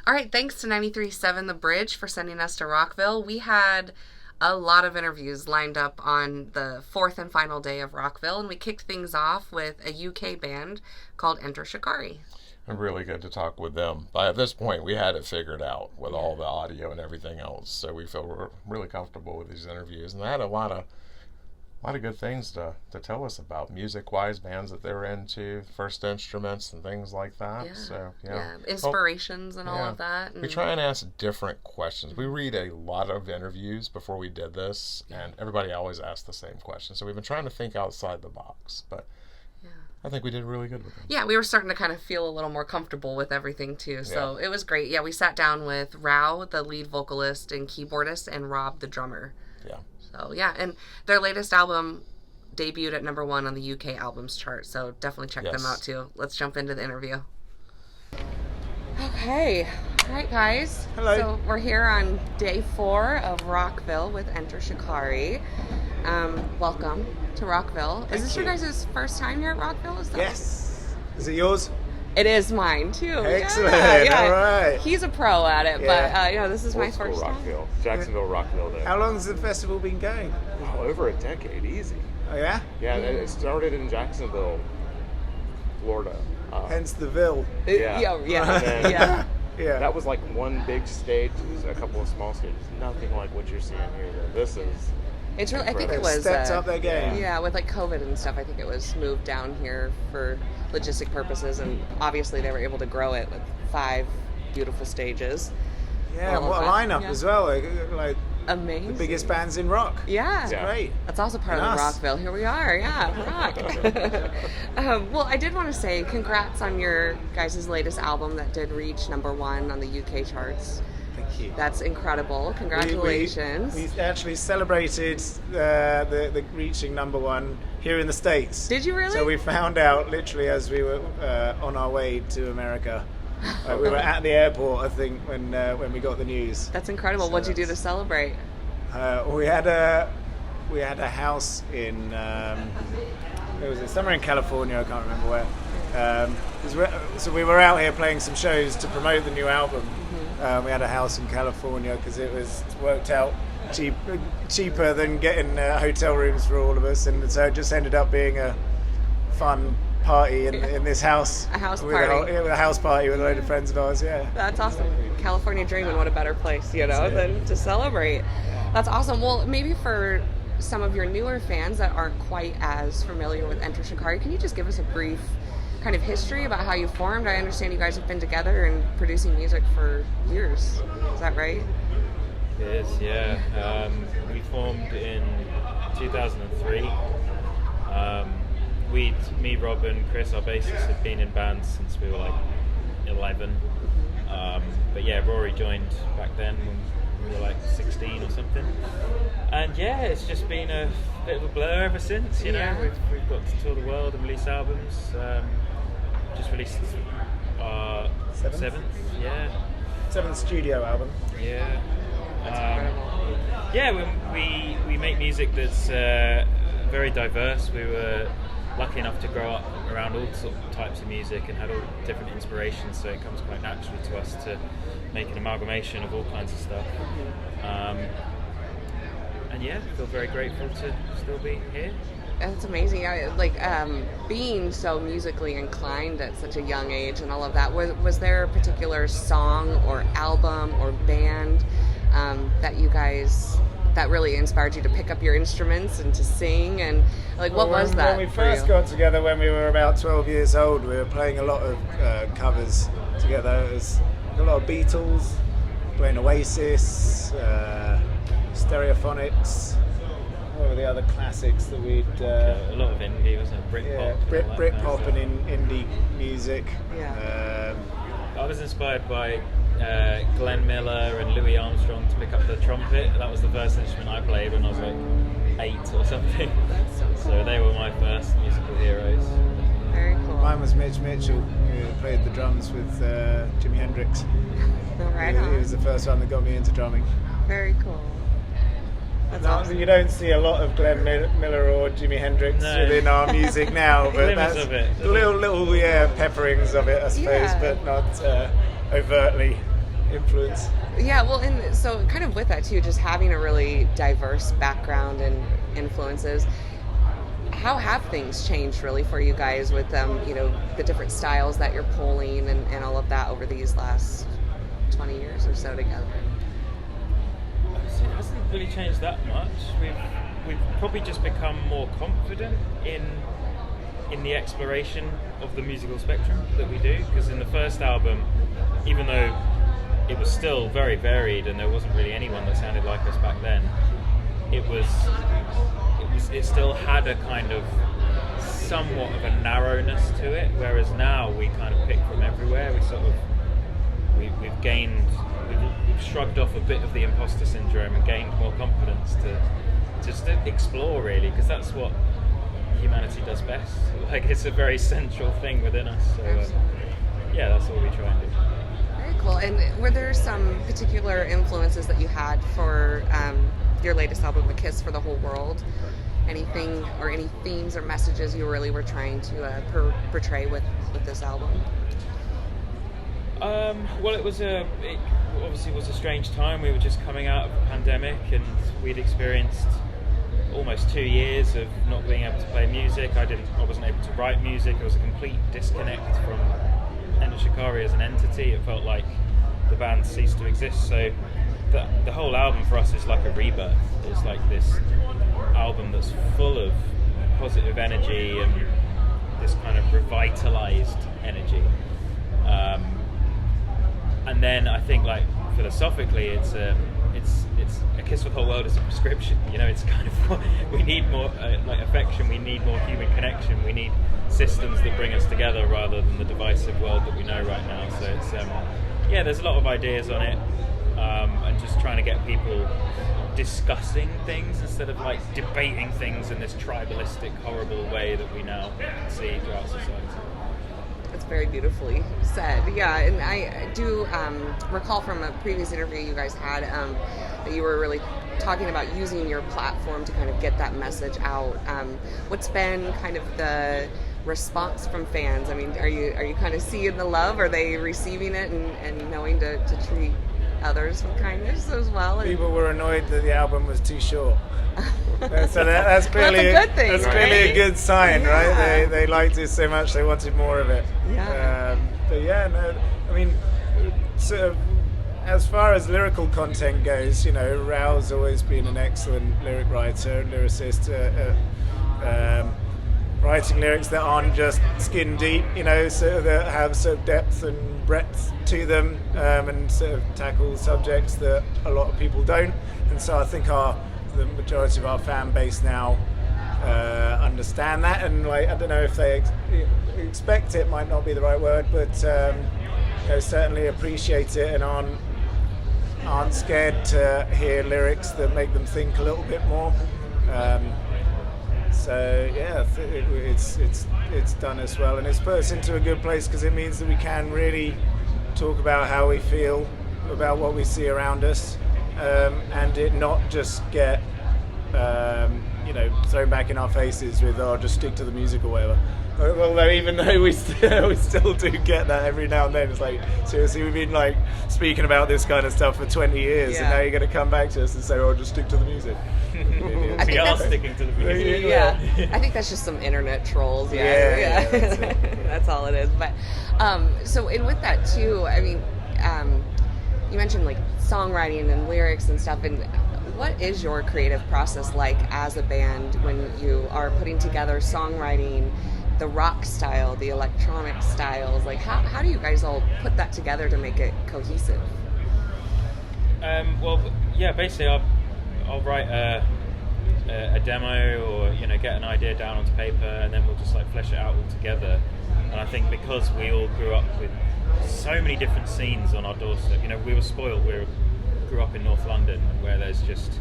All right, thanks to 93.7 The Bridge for sending us to Rockville. We had a lot of interviews lined up on the fourth and final day of Rockville, and we kicked things off with a UK band called Enter Shikari. And really good to talk with them. By this point, we had it figured out with all the audio and everything else, so we feel really comfortable with these interviews. And they had a lot of good things to tell us about music-wise, bands that they're into, first instruments and things like that. Yeah. So Inspirations and all of that. And we try and ask different questions. We read a lot of interviews before we did this, and everybody always asks the same question. So we've been trying to think outside the box, but I think we did really good with it. Yeah, we were starting to kind of feel a little more comfortable with everything too. So it was great. Yeah, we sat down with Rou, the lead vocalist and keyboardist, and Rob, the drummer. Yeah. So yeah, and their latest album debuted at #1 on the UK albums chart. So definitely check them out too. Let's jump into the interview. Okay. All right, guys. Hello. So we're here on day 4 of Rockville with Enter Shikari. Welcome to Rockville. Is this your guys' first time here at Rockville? Is that Yes. Is it yours? It is mine too. Excellent. Yeah. All right. He's a pro at it, but this is my first time. Rockville. Jacksonville, Rockville. There. How long has the festival been going? Oh, over a decade, easy. Oh, yeah? Yeah, it started in Jacksonville, Florida. Hence the Ville. Yeah. then- Yeah. That was like one big stage, a couple of small stages. Nothing like what you're seeing here. Though. This is. It's really. I think it They've was stepped up their game. Yeah, with like COVID and stuff, I think it was moved down here for logistic purposes, and obviously they were able to grow it with 5 beautiful stages. Yeah, All of what a that. lineup Yeah. as well. Like Amazing. the biggest bands in rock. Yeah. It's great. That's also part And of us. Rockville. Here we are. Yeah, rock. Well, I did want to say congrats on your guys' latest album that did reach #1 on the UK charts. Thank you. That's incredible. Congratulations. We actually celebrated the reaching #1 here in the States. Did you really? So we found out literally as we were on our way to America. We were at the airport, I think, when we got the news. That's incredible. So What'd you do to celebrate? We had a house in where was it? Somewhere in California. I can't remember where. So we were out here playing some shows to promote the new album. We had a house in California because it worked out cheaper than getting hotel rooms for all of us, and so it just ended up being a fun party in this house. A house with party. A house party with a load of friends of ours. Yeah. That's awesome. California dreaming. What a better place, than to celebrate. That's awesome. Well, maybe for some of your newer fans that aren't quite as familiar with Enter Shikari, can you just give us a brief kind of history about how you formed? I understand you guys have been together and producing music for years. Is that right? It is, yeah. We formed in 2003. Me, Rob, and Chris, our bassist, had been in bands since we were like 11. But yeah, Rory joined back then when we were like 16 or something. And yeah, it's just been a bit of a blur ever since. You know, we've got to tour the world and release albums. Just released our seventh, Seventh studio album. Yeah. That's incredible. Yeah, we make music that's very diverse. We were lucky enough to grow up around all sorts of types of music and had all different inspirations, so it comes quite naturally to us to make an amalgamation of all kinds of stuff. And yeah, feel very grateful to still be here. That's amazing. Being so musically inclined at such a young age and all of that, was there a particular song or album or band that really inspired you to pick up your instruments and to sing? And what was that? When we first got together, when we were about 12 years old, we were playing a lot of covers together. It was a lot of Beatles, playing Oasis, Stereophonics. What were the other classics that we'd... a lot of indie, wasn't it? Britpop. Britpop and indie music. Yeah. I was inspired by Glenn Miller and Louis Armstrong to pick up the trumpet. That was the first instrument I played when I was like 8 or something. That's so cool. So they were my first musical heroes. Very cool. Mine was Mitch Mitchell, who played the drums with Jimi Hendrix. Right He on. was the first one that got me into drumming. Very cool. That's awesome. You don't see a lot of Glenn Miller or Jimi Hendrix No. within our music now, but Glimmers that's of it. little pepperings of it, I suppose, Yeah. but not overtly influence. Yeah, well, and so kind of with that too, just having a really diverse background and influences, how have things changed really for you guys with the different styles that you're pulling and all of that over these last 20 years or so together? It hasn't really changed that much. We've probably just become more confident in the exploration of the musical spectrum that we do, because in the first album, even though it was still very varied and there wasn't really anyone that sounded like us back then, it still had a kind of somewhat of a narrowness to it, whereas now we kind of pick from everywhere. We've shrugged off a bit of the imposter syndrome and gained more confidence to just explore, really, because that's what humanity does best. Like, it's a very central thing within us. So yeah, that's what we try and do. Very cool. And were there some particular influences that you had for your latest album, A Kiss for the Whole World? Anything or any themes or messages you really were trying to portray with this album? Well, it obviously was a strange time. We were just coming out of a pandemic, and we'd experienced almost 2 years of not being able to play music. I wasn't able to write music. It was a complete disconnect from Enter Shikari as an entity. It felt like the band ceased to exist. So the whole album for us is like a rebirth. It's like this album that's full of positive energy and this kind of revitalized energy. And then I think, like, philosophically, it's A Kiss for the Whole World is a prescription. It's kind of we need more like affection. We need more human connection. We need systems that bring us together rather than the divisive world that we know right now. So it's there's a lot of ideas on it, and just trying to get people discussing things instead of like debating things in this tribalistic, horrible way that we now see throughout society. That's very beautifully said. Yeah, and I do recall from a previous interview you guys had that you were really talking about using your platform to kind of get that message out. What's been kind of the response from fans? I mean, are you kind of seeing the love? Are they receiving it and knowing to treat others with kindness as well? People were annoyed that the album was too short. So that's clearly well, that's a good thing, that's right? clearly a good sign, Yeah. right? They liked it so much they wanted more of it. Yeah. But yeah, no, I mean, sort of, as far as lyrical content goes, Rou's always been an excellent lyric writer and lyricist, writing lyrics that aren't just skin deep, sort of that have sort of depth and breadth to them, and sort of tackle subjects that a lot of people don't. And so I think the majority of our fan base now understand that, and like, I don't know if they expect it, might not be the right word, but certainly appreciate it and aren't scared to hear lyrics that make them think a little bit more. So yeah, it's done us well, and it's put us into a good place because it means that we can really talk about how we feel about what we see around us, and it not just get thrown back in our faces with just stick to the music or whatever. Although even though we still do get that every now and then, it's like, seriously, we've been like speaking about this kind of stuff for 20 years, and now you're going to come back to us and say, "Oh, just stick to the music." We are sticking to the music. Yeah, I think that's just some internet trolls. Yeah, That's, that's all it is. But so, and with that too, I mean, you mentioned like songwriting and lyrics and stuff, and what is your creative process like as a band when you are putting together songwriting, the rock style, the electronic styles? Like, how do you guys all put that together to make it cohesive? Well, yeah, basically I'll write a demo or get an idea down onto paper, and then we'll just like flesh it out all together. And I think because we all grew up with so many different scenes on our doorstep, we were spoiled. We grew up in North London, where there's just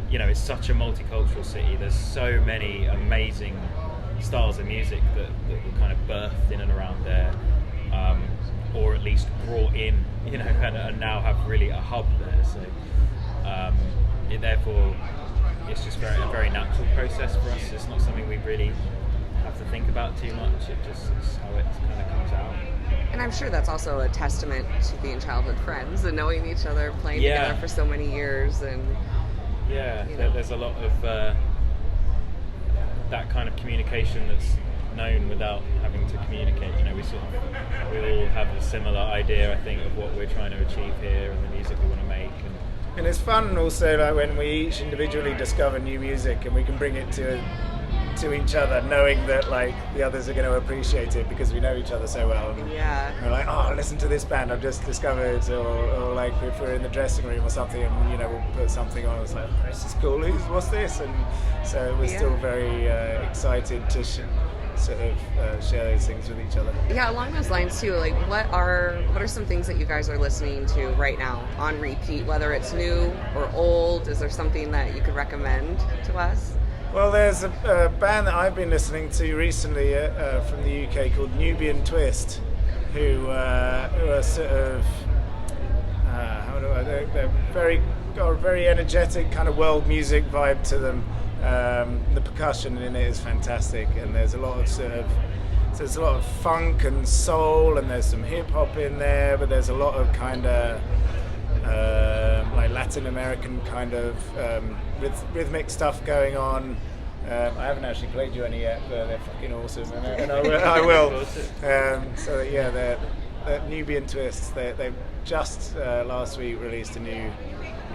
it's such a multicultural city. There's so many amazing styles of music that were kind of birthed in and around there, or at least brought in, and now have really a hub there. So therefore it's just a very natural process for us. It's not something we really have to think about too much. It just is how it kind of comes out. And I'm sure that's also a testament to being childhood friends and knowing each other, playing Yeah. together for so many years, and Yeah, you know. there's a lot of that kind of communication that's known without having to communicate. You know, we all have a similar idea, I think, of what we're trying to achieve here and the music we want to make. And it's fun also, like when we each individually discover new music and we can bring it to each other, knowing that like the others are going to appreciate it because we know each other so well. And Yeah. we're like, oh, listen to this band I've just discovered, or like if we're in the dressing room or something, and you know we'll put something on. It's like, oh, this is cool. What's this? And so we're Yeah. still very excited to share those things with each other. Yeah, along those lines too, like what are some things that you guys are listening to right now on repeat, whether it's new or old? Is there something that you could recommend to us? Well, there's a band that I've been listening to recently from the UK called Nubian Twist, who are sort of they're got a very energetic kind of world music vibe to them. The percussion in it is fantastic, and there's a lot of funk and soul, and there's some hip hop in there, but there's a lot of kind of like Latin American kind of rhythmic stuff going on. I haven't actually played you any yet, but they're fucking awesome, and I will. So yeah, they're Nubian Twists. They've just last week released a new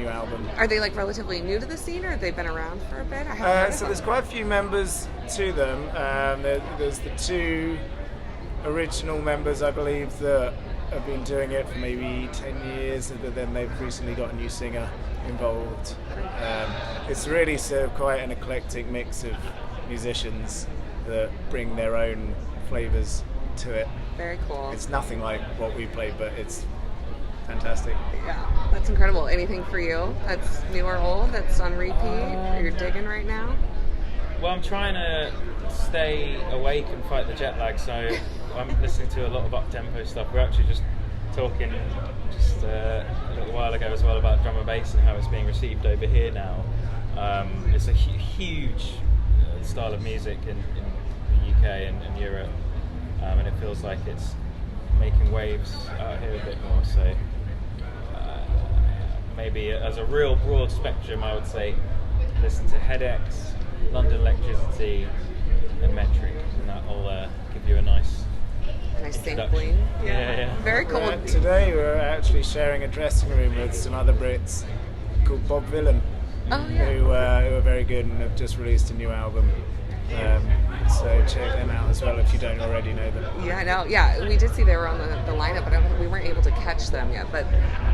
album. Are they like relatively new to the scene, or have they been around for a bit? I haven't heard of So them. there's quite a few members to them. There's the two original members, I believe, that have been doing it for maybe 10 years, but then they've recently got a new singer involved. It's really sort of quite an eclectic mix of musicians that bring their own flavours to it. Very cool. It's nothing like what we play, but it's fantastic. Yeah, that's incredible. Anything for you that's new or old that's on repeat or you're digging right now? Well, I'm trying to stay awake and fight the jet lag, so I'm listening to a lot of up-tempo stuff. We're actually just talking a little while ago as well about drum and bass and how it's being received over here now. It's a huge style of music in the UK and Europe, and it feels like it's making waves out here a bit more. So maybe as a real broad spectrum, I would say listen to Headaches, London Electricity, and Metric, and that'll give you a nice sampling. Yeah. Very cool. Today we're actually sharing a dressing room with some other Brits called Bob Villain, Oh yeah. who are very good and have just released a new album. So check them out as well if you don't already know them. Yeah, no, yeah, we did see they were on the lineup, but we weren't able to catch them yet. But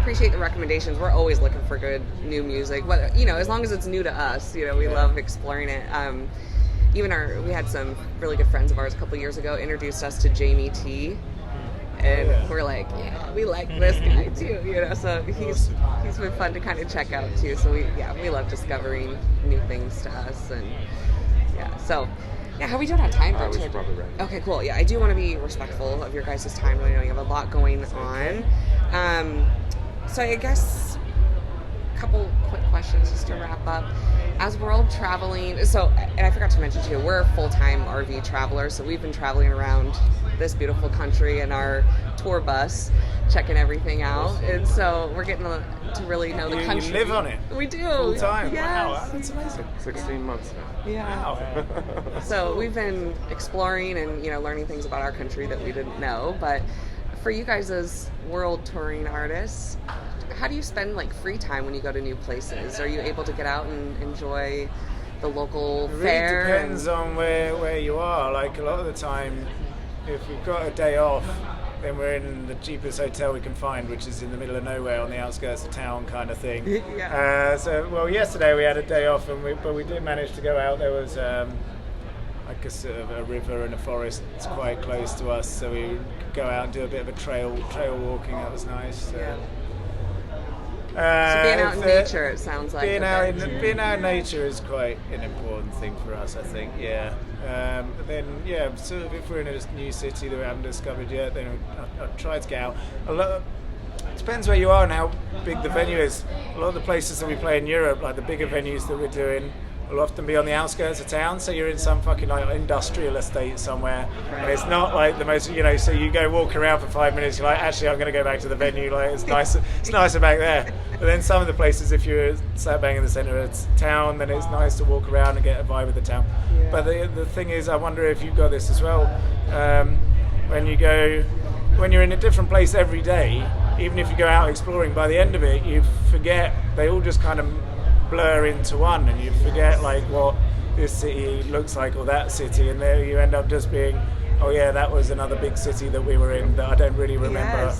appreciate the recommendations. We're always looking for good new music, whether as long as it's new to us. We love exploring it. Even we had some really good friends of ours a couple years ago introduced us to Jamie T, and we're like, yeah, we like this guy too. So he's been fun to kind of check out too. So we love discovering new things to us, and so. Yeah, how are we doing on time? I was probably right. Okay, cool. Yeah, I do want to be respectful of your guys' time. I know you have a lot going on. So I guess a couple quick questions just to wrap up. As world traveling, and I forgot to mention too, we're full-time RV travelers, so we've been traveling around this beautiful country in our tour bus, checking everything out, and so we're getting to really know the country. You live on it? We do. Full time? Yes. Wow, that's amazing. 16 months now. Yeah. Wow. So we've been exploring and learning things about our country that we didn't know. But for you guys as world touring artists, how do you spend free time when you go to new places? Are you able to get out and enjoy the local It fare? really depends on where you are. Like a lot of the time, if we've got a day off, then we're in the cheapest hotel we can find, which is in the middle of nowhere on the outskirts of town kind of thing. Yeah. Yesterday we had a day off, but we did manage to go out. There was like a sort of a river and a forest quite close to us, so we could go out and do a bit of a trail walking. That was nice. Yeah. So being out in nature, it sounds like. Being out in nature is quite an important thing for us, I think. Yeah. But then, sort of if we're in a new city that we haven't discovered yet, then I'll try to get out. It depends where you are and how big the venue is. A lot of the places that we play in Europe, like the bigger venues that we're doing, will often be on the outskirts of town, so you're in some fucking like industrial estate somewhere, and it's not like the most, so you go walk around for 5 minutes, you're like, actually I'm going to go back to the venue, like it's nicer back there. But then some of the places, if you're slap bang in the centre of town, then it's nice to walk around and get a vibe of the town. Yeah. But the thing is, I wonder if you've got this as well, when you're in a different place every day, even if you go out exploring, by the end of it you forget, they all just kind of blur into one, and you forget like what this city looks like or that city, and there you end up just being, oh yeah, that was another big city that we were in that I don't really remember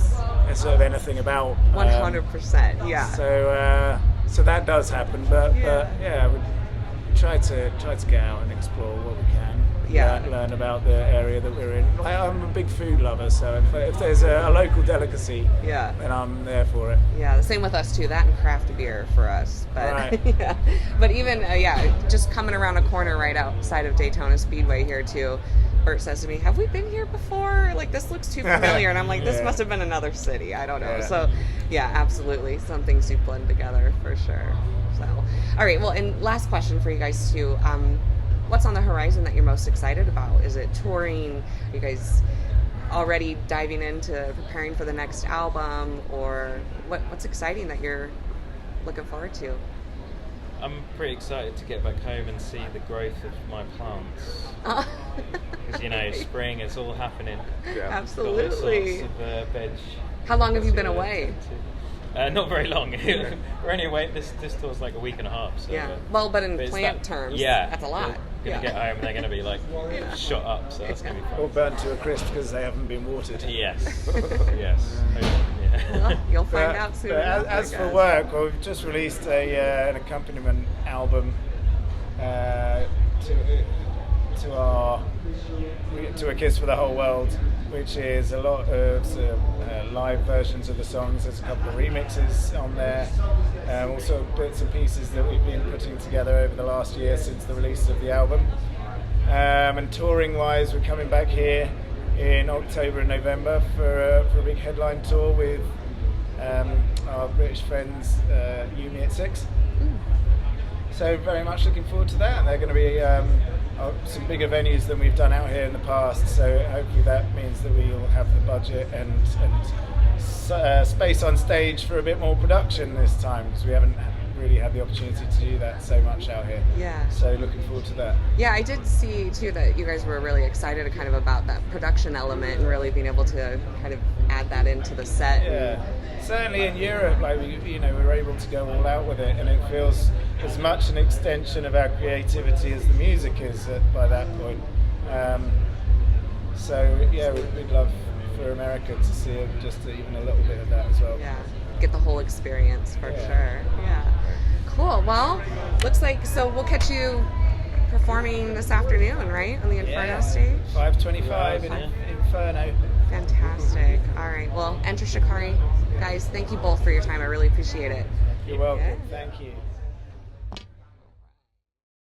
sort of anything about. 100%, yeah. So that does happen, but yeah, we try to get out and explore what we can. Learn about the area that we're in. I'm a big food lover, so if there's a local delicacy, then I'm there for it. Yeah, the same with us too. That and craft beer for us. But right. But even just coming around a corner right outside of Daytona Speedway here too, Bert says to me, "Have we been here before? Like this looks too familiar." And I'm like, "This must have been another city. I don't know." Yeah. So yeah, absolutely, some things do blend together for sure. So all right, well, and last question for you guys too. What's on the horizon that you're most excited about? Is it touring? Are you guys already diving into preparing for the next album, or what's exciting that you're looking forward to? I'm pretty excited to get back home and see the growth of my plants. Because spring is all happening. Yeah. Got Absolutely. all sorts of veg. How long have you been away? Not very long. We're only away. This tour's like a week and a half. So, well, but in plant terms, that's a lot. They're gonna get home and they're gonna be like shot up. So that's gonna be fun. Or burnt to a crisp because they haven't been watered. Yes. Yes. Well, you'll find out soon. As for work, we've just released an accompaniment album to A Kiss for the Whole World, which is a lot of live versions of the songs. There's a couple of remixes on there, also bits and pieces that we've been putting together over the last year since the release of the album. And touring wise, we're coming back here in October and November for a big headline tour with our British friends Uni at 6. So very much looking forward to that. They're going to be some bigger venues than we've done out here in the past, so hopefully that means that we will have the budget and space on stage for a bit more production this time, because we haven't really had the opportunity to do that so much out here. Yeah. So looking forward to that. Yeah, I did see too that you guys were really excited kind of about that production element and really being able to kind of add that into the set. Yeah. Certainly in Europe, like we were able to go all out with it, and it feels as much an extension of our creativity as the music is by that point. So yeah, we'd love for America to see just even a little bit of that as well. Yeah, get the whole experience for sure. Yeah, cool. Well, looks like we'll catch you performing this afternoon, right, on the Inferno stage? 5:25 in Inferno. Fantastic. All right. Well, Enter Shikari, guys. Thank you both for your time. I really appreciate it. You're welcome. Thank you.